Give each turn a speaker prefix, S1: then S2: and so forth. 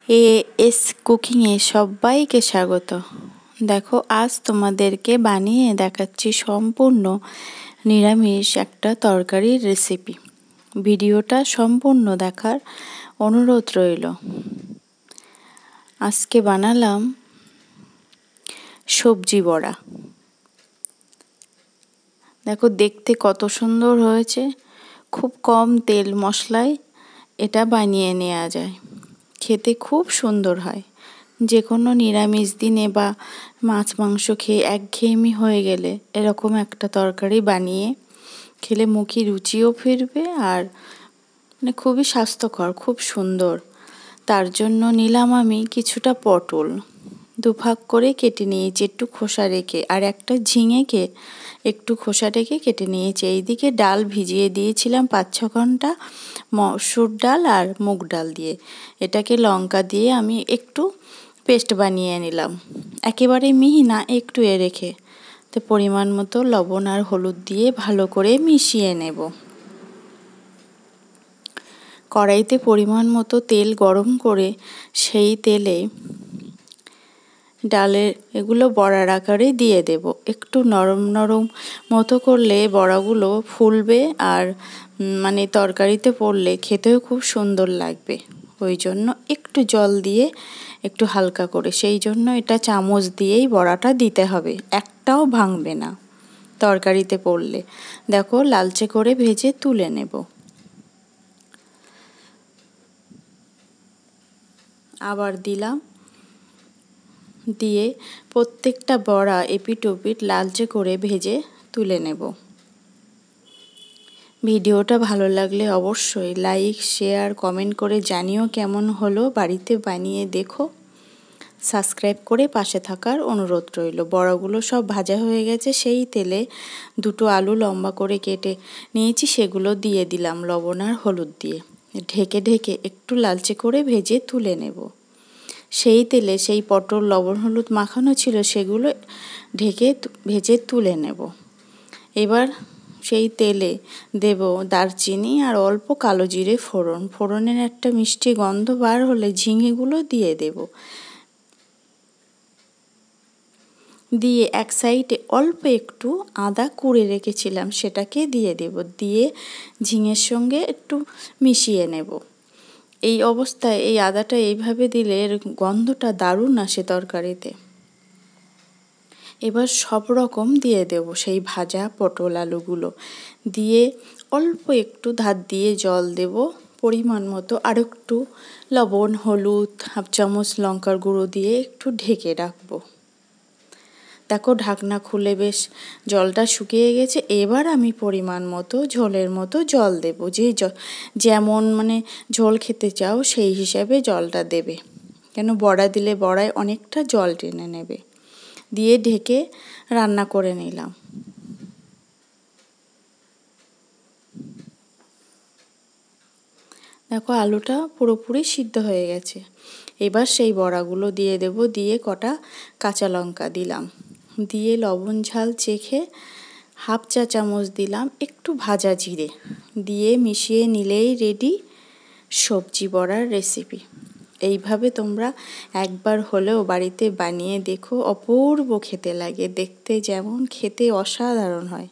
S1: As কুকিংয়ে সবাইকে স্বাগত। দেখো, আজ তোমাদেরকে বানিয়ে দেখাচ্ছি সম্পূর্ণ নিরামিষ একটা তরকারির রেসিপি। ভিডিওটা সম্পূর্ণ দেখার অনুরোধ রইল। আজকে বানালাম সবজি বড়া। দেখো, দেখতে কত সুন্দর হয়েছে। খুব কম তেল মশলায় এটা বানিয়ে নেওয়া যায়। খেতে খুব সুন্দর হয়। যে কোনো নিরামিষ দিনে বা মাছ মাংস খেয়ে একঘেয়েমি হয়ে গেলে এরকম একটা তরকারি বানিয়ে খেলে মুখে রুচিও ফিরবে, আর খুবই স্বাস্থ্যকর, খুব সুন্দর। তার জন্য নিলাম আমি কিছুটা পটল, দুভাগ করে কেটে নিয়েছি একটু খোসা রেখে, আর একটা ঝিঙেকে একটু খোসা রেখে কেটে নিয়েছি। এইদিকে ডাল ভিজিয়ে দিয়েছিলাম 5-6 ঘন্টা, মসুর ডাল আর মুগ ডাল দিয়ে। এটাকে লঙ্কা দিয়ে আমি একটু পেস্ট বানিয়ে নিলাম, একেবারে মিহি না, একটু রেখে। তো পরিমাণ মতো লবণ আর হলুদ দিয়ে ভালো করে মিশিয়ে নেব। কড়াইতে পরিমাণ মতো তেল গরম করে সেই তেলে ডালের এগুলো বড়ার আকারে দিয়ে দেব। একটু নরম নরম মতো করলে বড়াগুলো ফুলবে, আর তরকারিতে পড়লে খেতেও খুব সুন্দর লাগবে। ওই জন্য একটু জল দিয়ে একটু হালকা করে, সেই জন্য এটা চামচ দিয়েই বড়াটা দিতে হবে, একটাও ভাঙবে না তরকারিতে পড়লে। দেখো, লালচে করে ভেজে তুলে নেব। আবার দিলাম, দিয়ে প্রত্যেকটা বড়া এপিট ওপিট লালচে করে ভেজে তুলে নেব। ভিডিওটা ভালো লাগলে অবশ্যই লাইক, শেয়ার, কমেন্ট করে জানিও কেমন হলো। বাড়িতে বানিয়ে দেখো। সাবস্ক্রাইব করে পাশে থাকার অনুরোধ রইল। বড়াগুলো সব ভাজা হয়ে গেছে। সেই তেলে দুটো আলু লম্বা করে কেটে নিয়েছি, সেগুলো দিয়ে দিলাম লবণ আর হলুদ দিয়ে। ঢেকে ঢেকে একটু লালচে করে ভেজে তুলে নেব। সেই তেলে সেই পটল লবণ হলুদ মাখানো ছিল, সেগুলো ঢেকে ভেজে তুলে নেব। এবার সেই তেলে দেব দারচিনি আর অল্প কালো জিরে ফোড়ন। ফোড়নের একটা মিষ্টি গন্ধ বার হলে ঝিঙেগুলো দিয়ে দেব। দিয়ে এক সাইডে অল্প একটু আদা কুড়ে রেখেছিলাম, সেটাকে দিয়ে দেব। দিয়ে ঝিঙের সঙ্গে একটু মিশিয়ে নেব। এই অবস্থায় এই আদাটা এইভাবে দিলে এর গন্ধটা দারুণ আসে তরকারিতে। এবার সব রকম দিয়ে দেব সেই ভাজা পটল আলুগুলো। দিয়ে অল্প একটু ধার দিয়ে জল দেব পরিমাণ মতো, আর একটু লবণ হলুদ 1/2 চামচ লঙ্কার গুঁড়ো দিয়ে একটু ঢেকে রাখবো। দেখো, ঢাকনা খুলে বেশ জলটা শুকিয়ে গেছে। এবার আমি পরিমাণ মতো ঝোলের মতো জল দেব। যেমন ঝোল খেতে চাও সেই হিসাবে জলটা দেবে, কেন বড়া দিলে বড়ায় অনেকটা জল টেনে নেবে। দিয়ে ঢেকে রান্না করে নিলাম। দেখো, আলুটা পুরোপুরি সিদ্ধ হয়ে গেছে। এবার সেই বড়াগুলো দিয়ে দেব। দিয়ে কটা কাঁচা লঙ্কা দিলাম। দিয়ে লবণ ঝাল চেখে 1/2 চা চামচ দিলাম একটু ভাজা জিরে। দিয়ে মিশিয়ে নিলেই রেডি সবজি বড়ার রেসিপি। এইভাবে তোমরা একবার হলেও বাড়িতে বানিয়ে দেখো, অপূর্ব খেতে লাগে। দেখতে যেমন, খেতে অসাধারণ হয়।